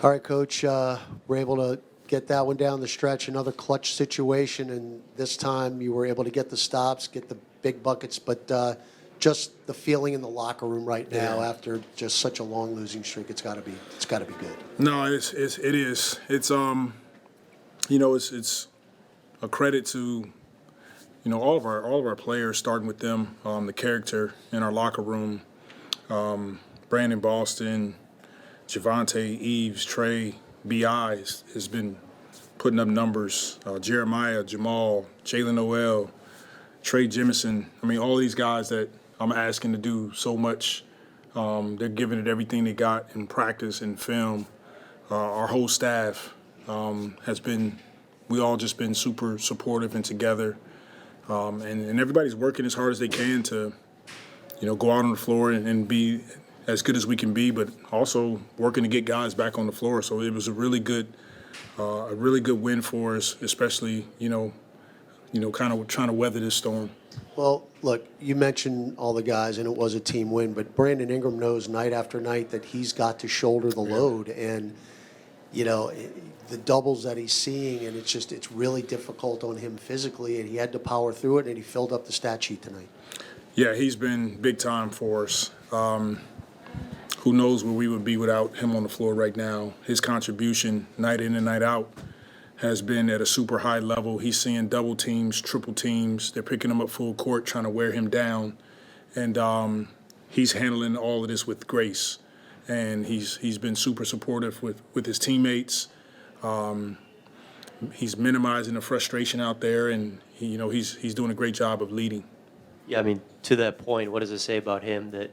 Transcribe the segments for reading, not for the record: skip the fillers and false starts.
All right, Coach, we're able to get that one down the stretch, another clutch situation, and this time you were able to get the stops, get the big buckets, but just the feeling in the locker room right now after just such a long losing streak, it's got to be good. No, it is. It's it's a credit to all of our players, starting with them, the character in our locker room, Brandon Boston, Javante, Eves, Trey, B.I. has been putting up numbers. Jeremiah, Jamal, Jalen Noel, Trey Jemison. I mean, all these guys that I'm asking to do so much. They're giving it everything they got in practice and film. Our whole staff we all just been super supportive and together. And everybody's working as hard as they can to, go out on the floor and be as good as we can be, but also working to get guys back on the floor. So it was a really good win for us, especially, kind of trying to weather this storm. Well, look, you mentioned all the guys, and it was a team win, but Brandon Ingram knows night after night that he's got to shoulder the load, and, the doubles that he's seeing, and it's really difficult on him physically, and he had to power through it, and he filled up the stat sheet tonight. Yeah, he's been big time for us. Who knows where we would be without him on the floor right now. His contribution night in and night out has been at a super high level. He's seeing double teams, triple teams. They're picking him up full court, trying to wear him down. And he's handling all of this with grace. And he's been super supportive with his teammates. He's minimizing the frustration out there, and he's doing a great job of leading. Yeah, I mean, to that point, what does it say about him that,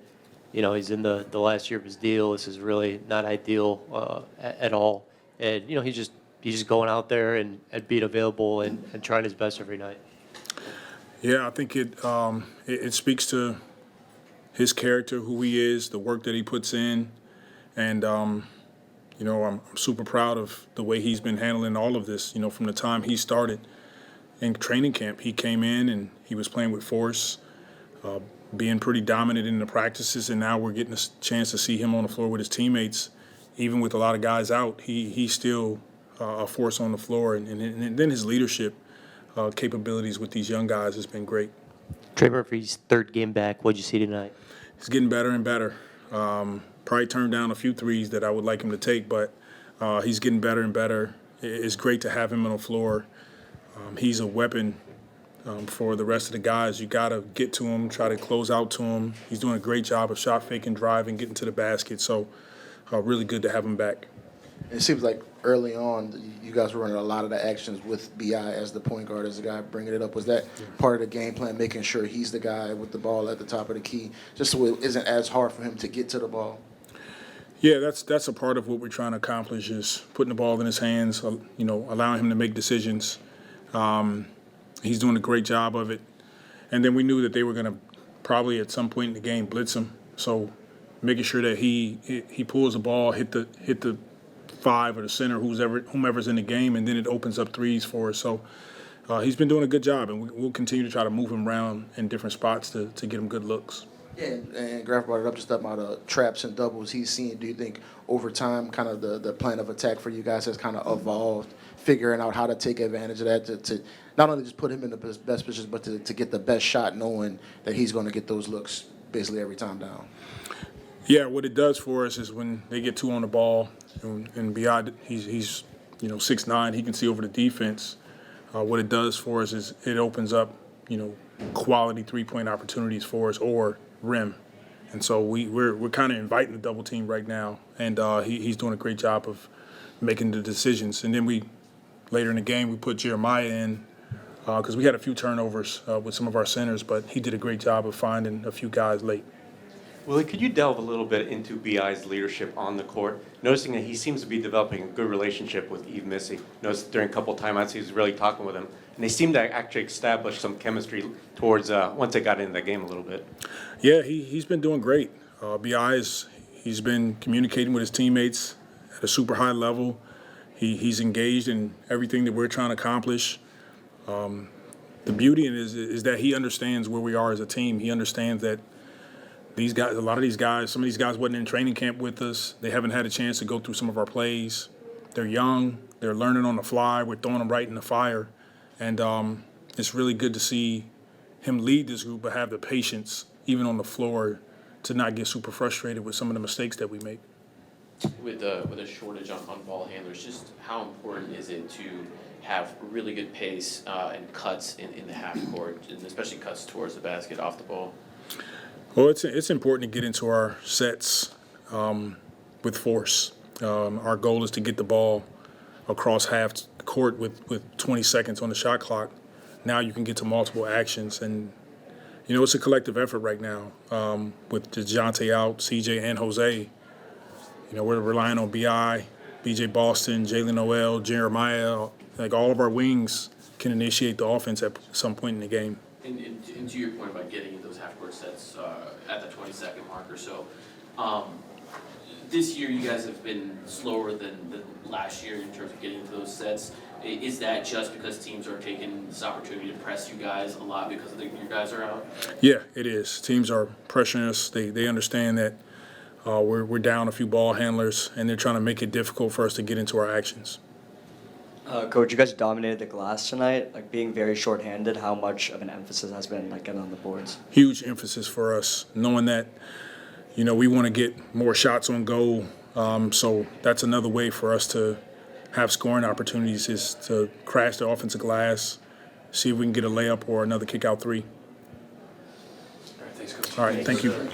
he's in the last year of his deal? This is really not ideal at all. And, he's just going out there and being available and trying his best every night. Yeah, I think it speaks to his character, who he is, the work that he puts in. And, I'm super proud of the way he's been handling all of this, from the time he started in training camp. He came in and he was playing with force, being pretty dominant in the practices, and now we're getting a chance to see him on the floor with his teammates. Even with a lot of guys out, he's still a force on the floor, and then his leadership capabilities with these young guys has been great. Trey Murphy's third game back. What'd you see tonight? He's getting better and better. Probably turned down a few threes that I would like him to take, but he's getting better and better. It's great to have him on the floor. He's a weapon for the rest of the guys. You got to get to him, try to close out to him. He's doing a great job of shot faking, driving, getting to the basket. So really good to have him back. It seems like early on you guys were running a lot of the actions with B.I. as the point guard, as the guy bringing it up. Was that part of the game plan, making sure he's the guy with the ball at the top of the key, just so it isn't as hard for him to get to the ball? Yeah, that's a part of what we're trying to accomplish, is putting the ball in his hands, allowing him to make decisions. He's doing a great job of it. And then we knew that they were going to probably at some point in the game blitz him. So making sure that he pulls the ball, hit the five or the center, whomever's in the game, and then it opens up threes for us. So he's been doing a good job, and we'll continue to try to move him around in different spots to get him good looks. Yeah, and Graf brought it up just about traps and doubles he's seen. Do you think over time kind of the plan of attack for you guys has kind of evolved, figuring out how to take advantage of that to not only just put him in the best position, but to get the best shot, knowing that he's going to get those looks basically every time down? Yeah, what it does for us is when they get two on the ball, and beyond, he's 6'9", he can see over the defense. What it does for us is it opens up, quality three-point opportunities for us, or rim. And so we're kind of inviting the double team right now, and he's doing a great job of making the decisions. And then later in the game, we put Jeremiah in because we had a few turnovers with some of our centers, but he did a great job of finding a few guys late. Willie, could you delve a little bit into B.I.'s leadership on the court, noticing that he seems to be developing a good relationship with Yves Missy? Noticed during a couple of timeouts he was really talking with him, and they seemed to actually establish some chemistry towards once they got into the game a little bit. Yeah, he's been doing great. B.I. he's been communicating with his teammates at a super high level. He's engaged in everything that we're trying to accomplish. The beauty is that he understands where we are as a team. He understands that these guys, a lot of these guys, some of these guys wasn't in training camp with us. They haven't had a chance to go through some of our plays. They're young. They're learning on the fly. We're throwing them right in the fire. And it's really good to see him lead this group, but have the patience, even on the floor, to not get super frustrated with some of the mistakes that we make. With a shortage on ball handlers, just how important is it to have really good pace and cuts in the half court, and especially cuts towards the basket off the ball? Well, it's important to get into our sets with force. Our goal is to get the ball across half court with 20 seconds on the shot clock. Now you can get to multiple actions, and it's a collective effort right now with DeJounte out, CJ and Jose. We're relying on BI, BJ Boston, Jalen Noel, Jeremiah. Like, all of our wings can initiate the offense at some point in the game. And to your point about getting in those half-court sets at the 20-second mark or so, this year you guys have been slower than last year in terms of getting into those sets. Is that just because teams are taking this opportunity to press you guys a lot because your guys are out? Yeah, it is. Teams are pressuring us. They understand that we're down a few ball handlers, and they're trying to make it difficult for us to get into our actions. Coach, you guys dominated the glass tonight, like being very shorthanded. How much of an emphasis has been like getting on the boards? Huge emphasis for us, knowing that, we want to get more shots on goal. So that's another way for us to have scoring opportunities, is to crash the offensive glass, see if we can get a layup or another kick out three. All right, thanks, Coach. All right, thank you.